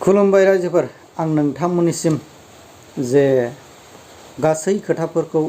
खुलुमबाय रायजोफोर आं नोंथांमोननिसिम जे गासै खोथाफोरखौ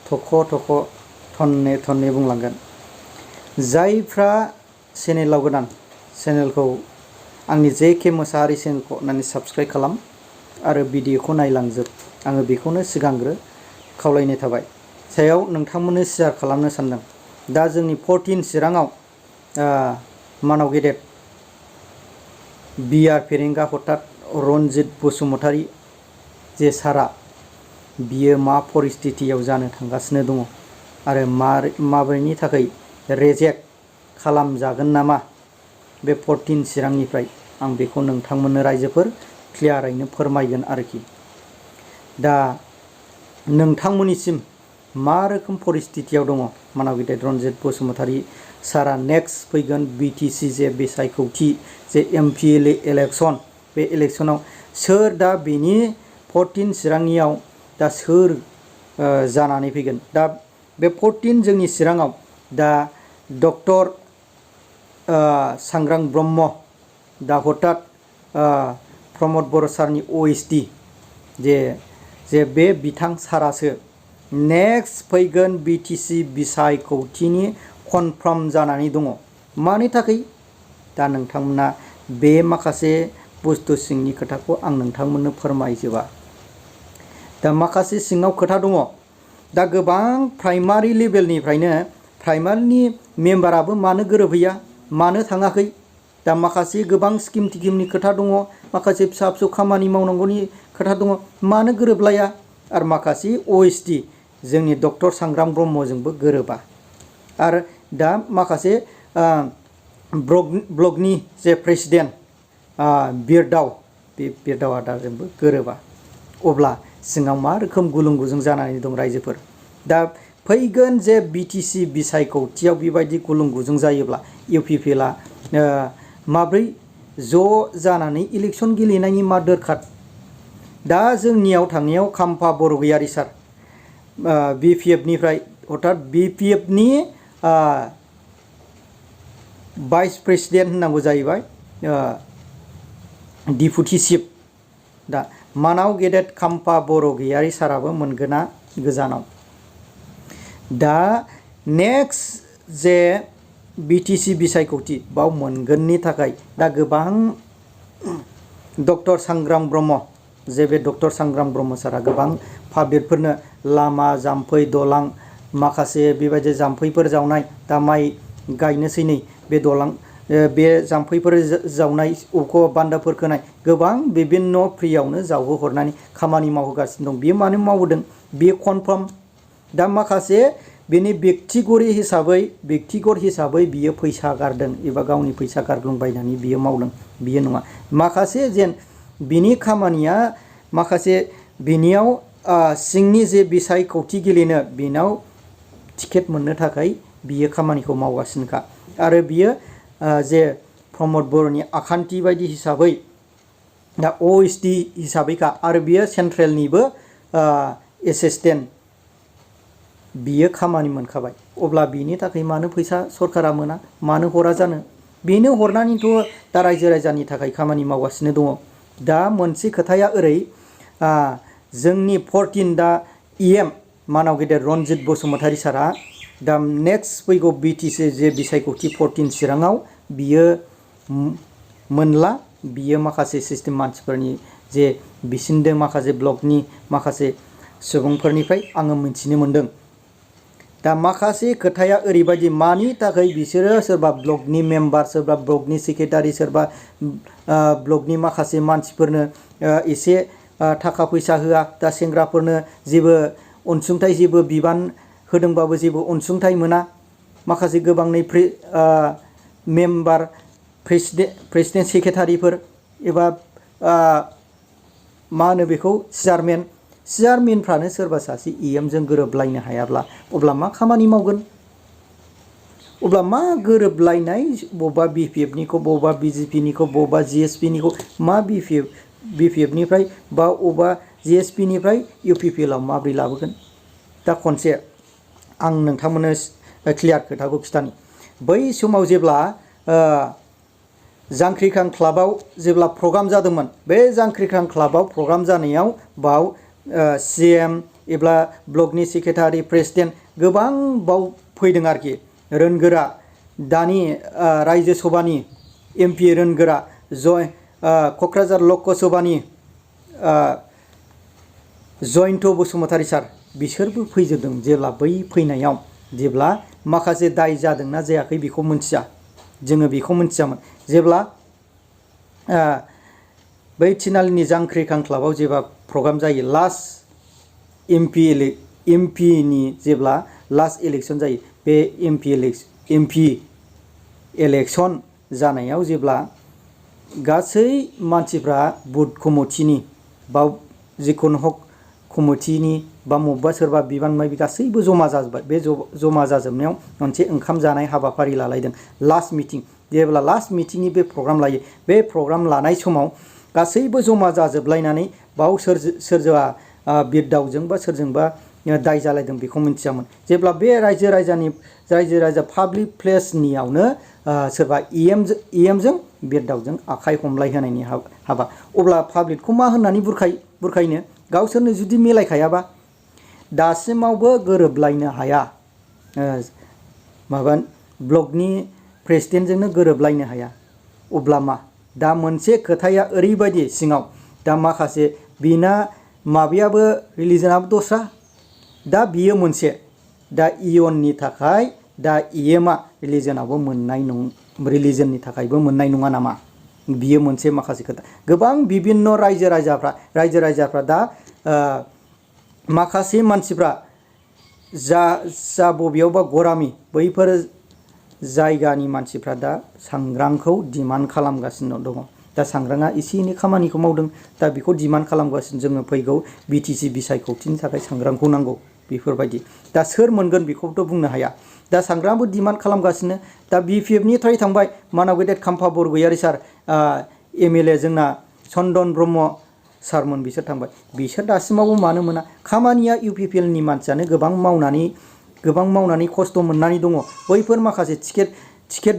थख' थख' थन्ने थन्ने बुंलांगोन। जायफ्रा चेनेलाव गोदान चेनेलखौ आंनि जेके मोसाहारि चेनेलखौ अन्नानै साबस्क्राइब खालाम आरो भिडिअखौ नायलांजोब। आङो बेखौनो सिगांग्रो खावलायनाय थाबाय। सायाव नोंथांमोननो शेयार खालामनो सानदों। दा जोंनि 14 चिराङाव मानाव गेदेर बिआर फेरेंगा हठात रणजित बसुमतारी जे सारा बियो मा परिस्थितियाव जानो थांगासिनो दङ आरो माबोरैनि थाखाय रेजेक्ट खालामजागोन नामा बे 14 चिरांनिफ्राय आं बेखौ नोंथांमोननो रायजोफोर क्लियारैनो फोरमायगोन आरोखि। दा नोंथांमोननिसिम मा रोखोम परिस्थितियाव दङ मानाव गेदेर रणजित बसुमतारी सारा नेक्स्ट फैगोन बिटिसि जे बिसायख'थि जे एमपिएलए इलेक्सन बे इलेक्सनाव सोर दा बेनि 14 चिरांनियाव दा सोर जानानै फैगोन। दा बे 14 जोंनि चिराङाव दा डक्टर सांग्रां ब्रह्म दा हठात प्रमद बर' सारनि ओएसडि जे बे बिथां सारासो नेक्स्ट फैगोन बिटिसि बिसायख'थिनि कनफार्म जानानै दङ। मानि थाखाय दा नोंथांमोना बे माखासे बुस्थु सिंनि खोथाखौ आं नोंथांमोननो फोरमायजोबा। दा माखासे सिङाव खोथा दङ। दा गोबां प्राइमारि लेभेलनिफ्रायनो प्राइमारिनि मेम्बाराबो मानो गोरोबहैया मानो थाङाखै। दा माखासे गोबां स्किम टिकिमनि खोथा दङ, माखासे फिसा फिसौ खामानि मावनांगौनि खोथा दङ, मानो गोरोबलाया। आरो माखासे ओएसडि जोंनि डक्टर सांग्रां ब्रह्मजोंबो गोरोबा। आरो दा माखासे ब्लकनि जे प्रेसिडेन्ट बिरदाव बे बिरदाव आदाजोंबो गोरोबा। अब्ला सिङाव मा रोखोम गुलुं गुजुं जानानै दं रायजोफोर। दा फैगोन जे बिटिसि बिसायख'थियाव बेबायदि गुलुं गुजुं जायोब्ला इउपिपिएलआ माब्रै ज' जानानै इलेक्सन गेलेनायनि मा दोरखार। दा जोंनियाव थांनायाव खाम्फा बरगयारि सार बिपिएफनिफ्राय हठात बिपिएफनि भाइस प्रेसिडेन्ट होननांगौ जाहैबाय डिपुटि चिफ। दा मानाव गेदेर खाम्फा बरगयारि साराबो मोनगोना गोजानाव। दा नेक्स्ट जे बिटिसि बिसायख'थि बाव मोनगोननि थाखाय दा गोबां डक्टर सांग्रां ब्रह्म जे बे डक्टर सांग्रां ब्रह्म सारा गोबां पाब्लिकफोरनो लामा जाम्फै दलां माखासे बेबायदि जाम्फैफोर जावनाय दा माइ गायनोसै नै बे दलां बे जाम्फैफोर जावनाय अखा बान्दोफोर खोनाय गोबां बिभिन्न फ्रियावनो जावहोहरनानै खामानि मावहोगासिनो दं। बियो मानो मावदों बियो कनफार्म। दा माखासे बेनि व्यक्तिगत हिसाबै बियो फैसा गारदों एबा गावनि फैसा गारग्लुंबायनानै बियो मावदों बियो नङा। माखासे जेन बिनि खामानिया माखासे बिनियाव सिंनि जे बिसायख'थि गेलेनो बेनाव टिकेट मोननो थाखाय बियो खामानिखौ मावगासिनोखा। आरो बियो जे प्रमद बर'नि आखान्थि बायदि हिसाबै दा ओएसडि हिसाबैखा आरो बियो सेन्ट्रेलनिबो एसिस्टेन्ट बियो खामानि मोनखाबाय। अब्ला बिनि थाखाय मानो फैसा सरकारा मोना मानो हरा जानो। बेनो हरनानैथ' दा रायजो राजानि थाखाय खामानि मावगासिनो दङ। दा मोनसे खोथाया ओरै जोंनि 14 दा इएम मानाव गेदेर रणजित बसुमतारी सारा दा नेक्स्ट फैगौ बिटिसि जे बिसायख'थि 14 चिराङाव बियो मोनला। बियो माखासे सिस्टेम मानसिफोरनि जे बिसिन्दों माखासे ब्लकनि माखासे सुबुंफोरनिफ्राय आङो मिथिनो मोनदों। दा माखासे खोथाया ओरैबायदि मानि थाखाय बिसोरो सोरबा ब्लकनि मेम्बार सोरबा ब्लकनि सेक्रेटारि सोरबा ब्लकनि माखासे मानसिफोरनो एसे थाखा फैसा होआ। दा सेंग्राफोरनो जेबो अनसुंथाइ जेबो बिबान होदोंबाबो जेबो अनसुंथाइ मोना। माखासे गोबांनि मेम्बार प्रेसिडेन्ट सेक्रेटारिफोर एबा मा होनो बेखौ चेयारमेनफ्रानो सोरबा सासे इएमजों गोरोबलायनो हायाब्ला अब्ला मा खामानि मावगोन। अब्ला मा गोरोबलायनाय बबेबा बिपिएफनिखौ बबेबा बिजेपिनिखौ बबेबा जिएसपिनिखौ मा बिपिएफनिफ्राय बा बबेबा जिएसपिनिफ्राय इउपिपिएलआव माबोरै लाबोगोन। दा खनसे आं नोंथांमोननो क्लियार खोथाखौ खिथानि। बै समाव जेब्ला जांख्रिखां क्लाबाव जेब्ला प्रग्राम जादोंमोन बे जांख्रिखां क्लाबाव प्रग्राम जानायाव बाव CM एबा ब्लकनि सेक्रेटारि प्रेसिडेन्ट गोबां बाव फैदों आरोखि रोनगोरा दानि रायजो सभानि MP रोनगोरा क'क्राझार लकसभानि जयन्त बसुमतारी सार बिसोरबो फैजोबदों। जेब्ला बै फैनायाव जेब्ला माखासे दाय जादोंना जायाखै बेखौ मिथिया, जोङो बेखौ मिथियामोन। जेब्ला बै थिनालिनि जांख्रिखां क्लाबाव जेब्ला प्रग्राम जायो लास्ट MP नि जेब्ला लास्ट इलेक्सन जायो बे MP इलेक्सन जानायाव जेब्ला गासै मानसिफ्रा बुथ कमिटिनि बा जिखुनु हक कमिटिनि बा बबेबा सोरबा बिबान माबि गासैबो जमा जाजोब्बाय। बे जमा जाजोबनायाव मोनसे ओंखाम जानाय हाबाफारि लालायदों लास्ट मिटिं। जेब्ला लास्ट मिटिंनि बे प्रग्राम लायो बे प्रग्राम लानाय समाव गासैबो जमा जाजोबलायनानै बाव सोरजोंबा बिरदावजों बा सोरजोंबा दाय जालायदों बेखौ मिथियामोन। जेब्ला बे रायजो राजा पाब्लिक प्लेसनियावनो सोरबा EMजों बिरदावजों आखाइ हमलाय होनायनि हाबा, अब्ला पाब्लिकखौ मा होननानै बुरखायनो गावसोरनो जुदि मिलायखायाबा दासिमावबो गोरोबलायनो हाया, माबा ब्लकनि प्रेसिडेन्टजोंनो गोरोबलायनो हाया। अब्ला मा दा मोनसे खोथाया ओरैबायदि सिङाव दा माखासे बिना माबायाबो रिलिजनाबो दस्रा, दा बियो मोनसे दा इयननि थाखाय दा EMआ रिलिजननि थाखायबो मोननाय नङा नामा, बियो मोनसे माखासे खोथा। गोबां बिभिन्न रायजो राजाफ्रा दा माखासे मानसिफ्रा जा बबेयावबा गरामि बैफोर जायगानि मानसिफ्रा दा सांग्रांखौ डिमान्ड खालामगासिनो दङ। दा सांग्राङा एसे एनै खामानिखौ मावदों, दा बेखौ डिमान्ड खालामगासिनो जोङो फैगौ BTC बिसायख'थिनि थाखाय सांग्रांखौ नांगौ बेफोरबायदि। दा सोर मोनगोन बेखौथ' बुंनो हाया। दा सांग्राङाबो डिमान्ड खालामगासिनो। दा BPFनिफ्राय थांबाय मानाव गेदेर खाम्फा बरगयारि सार, MLA जोंना चन्दन ब्रह्म सारमोन, बिसोर थांबाय। बिसोर दासिमावबो मानो मोना? खामानिया UPPLनि मानसियानो गोबां मावनानै खस्थ' मोननानै दङ। बैफोर माखासे टिकेट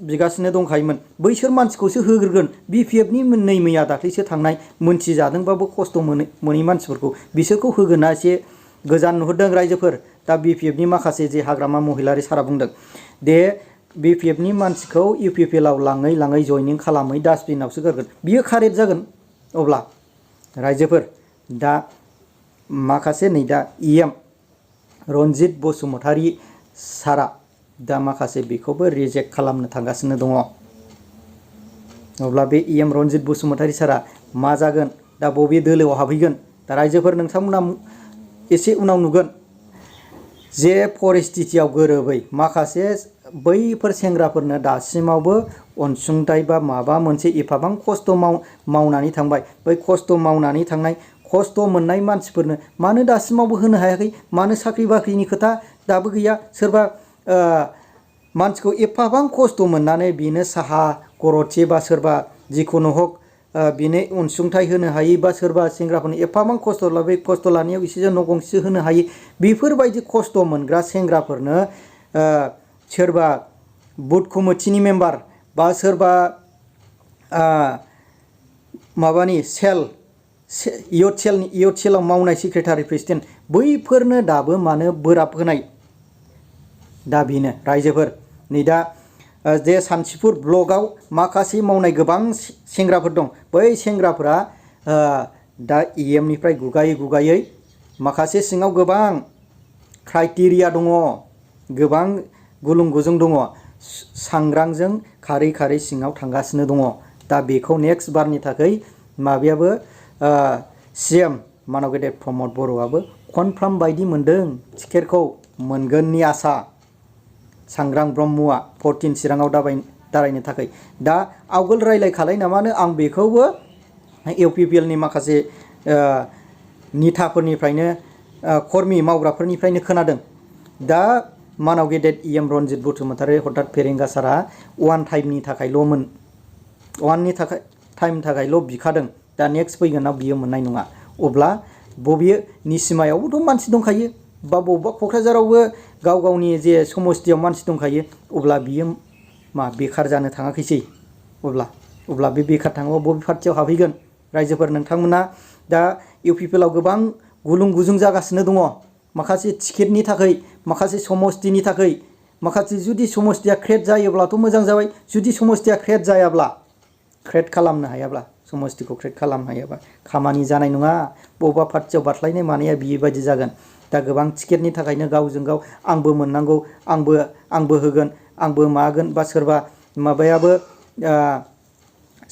बिगासिनो दंखायोमोन, बैसोर मानसिखौसो होग्रोगोन। BPFनि नै मैया दाख्लैसो थांनाय मोनथिजादोंबाबो खस्थ' मोनै मानसिफोरखौ बिसोरखौ होगोना एसे गोजान नुहुरदों रायजोफोर। दा BPFनि माखासे जे हाग्रामा महिलारि सारा बुंदों दे BPFनि मानसिखौ UPPLआव लाङै जयनिं खालामै डास्टबिनावसो गारगोन, बियो कारेक्ट जागोन। अब्ला रायजोफोर दा माखासे नै दा EM ronjit बसुमतारी सारा दा माखासे बेखौबो रिजेक्ट खालामनो थांगासिनो दङ। अब्ला बे EM ronjit बसुमतारी सारा मा जागोन, दा बबे दोलोआव हाबहैगोन? दा रायजोफोर नोंथांमोना एसे उनाव नुगोन जे परिस्थितियाव गोरोबै माखासे बैफोर सेंग्राफोरनो दासिमावबो अनसुंथाइ बा माबा मोनसे एफाबां खस्थ' मावनानै थांबाय, बै खस्थ' मावनानै थांनाय खस्थ' मोननाय मानसिफोरनो मानो दासिमावबो होनो हायाखै? मानो साख्रि बाख्रिनि खोथा दाबो गैया? सोरबा मानसिखौ एफाबां खस्थ' मोननानै बेनो साहा गरदसे बा सोरबा जिखुनु हक बेनो अनसुंथाइ होनो हायै, बा सोरबा सेंग्राफोरनो एफाबां खस्थ' लाबाय, खस्थ' लानायाव एसेसो न' गंसे होनो हायै, बेफोरबायदि खस्थ' मोनग्रा सेंग्राफोरनो सोरबा बुथ कमिटिनि मेम्बार बा सोरबा माबानि इयथ सेलाव मावनाय सेक्रेटारि प्रेसिडेन्ट बैफोरनो दाबो मानो बोराब होनाय? दा बेनो रायजोफोर नै दा जे सानथिफुर ब्लकआव माखासे मावनाय गोबां सेंग्राफोर दं। बै सेंग्राफोरा दा EMनिफ्राय गुगायै माखासे सिङाव गोबां क्राइटेरिया दङ, गोबां गुलुं गुजुं दङ, सांग्रांजों खारै सिङाव थांगासिनो दङ। दा बेखौ नेक्स्ट बारनि थाखाय माबायाबो CM मानाव गेदेर प्रमद बर'आबो कनफार्म बायदि मोनदों, टिकेटखौ मोनगोननि आसा सांग्रां ब्रह्मआ 14 चिराङाव दारायनो थाखाय। दा आवगोल रायलायखालाय नामानो आं बेखौबो UPPLनि माखासे निथाफोरनिफ्रायनो कर्मि मावग्राफोरनिफ्रायनो खोनादों। दा मानाव गेदेर EM ronjit बसुमतारी हठात फेरेंगा सारा वान टाइमनि थाखायल' बिखादों। दा नेक्स्ट फैगोनाव बियो मोननाय नङा। अब्ला बबे निसिमायावबोथ' मानसि दंखायो, बा बबेबा क'क्राझारावबो गावनि जे समस्थियाव मानसि दंखायो, अब्ला बियो मा बेखार जानो थाङाखैसै? अब्ला बे बेखार थाङोबा बबे पार्टियाव हाबहैगोन रायजोफोर नोंथांमोना दा इउपिपिएलआव गोबां गुलुं गुजुं जागासिनो दङ माखासे टिकेटनि थाखाय माखासे समस्तिनि थाखाय माखासे जुदि समस्तिया क्रिएट जायोब्लाथ' मोजां जाबाय जुदि समस्तिया क्रिएट जायाब्ला क्रिएट खालामनो हायाब्ला समस्तिखौ क्रिएट खालामनो हायाबा खामानि जानाय नङा बबेबा पार्टियाव बारस्लायनाय मानाया बेबायदि जागोन दा गोबां टिकेटनि थाखायनो गावजों गाव आंबो मोननांगौ आंबो होगोन आंबो मागोन बा सोरबा माबायाबो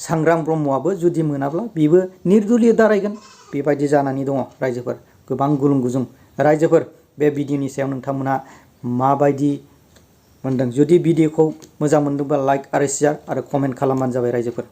सांग्रां ब्रह्मआबो जुदि मोनाब्ला बेबो निर्दलीय दारायगोन बेबायदि जानानै दङ रायजोफोर गोबां गुलुं गुजुं रायजोफोर बे भिडिअनि सायाव नोंथांमोना माबायदि मोनदों जुदि भिडिअखौ मोजां मोनदोंबा लाइक आरो शेयार आरो कमेन्ट खालामबानो जाबाय रायजोफोर।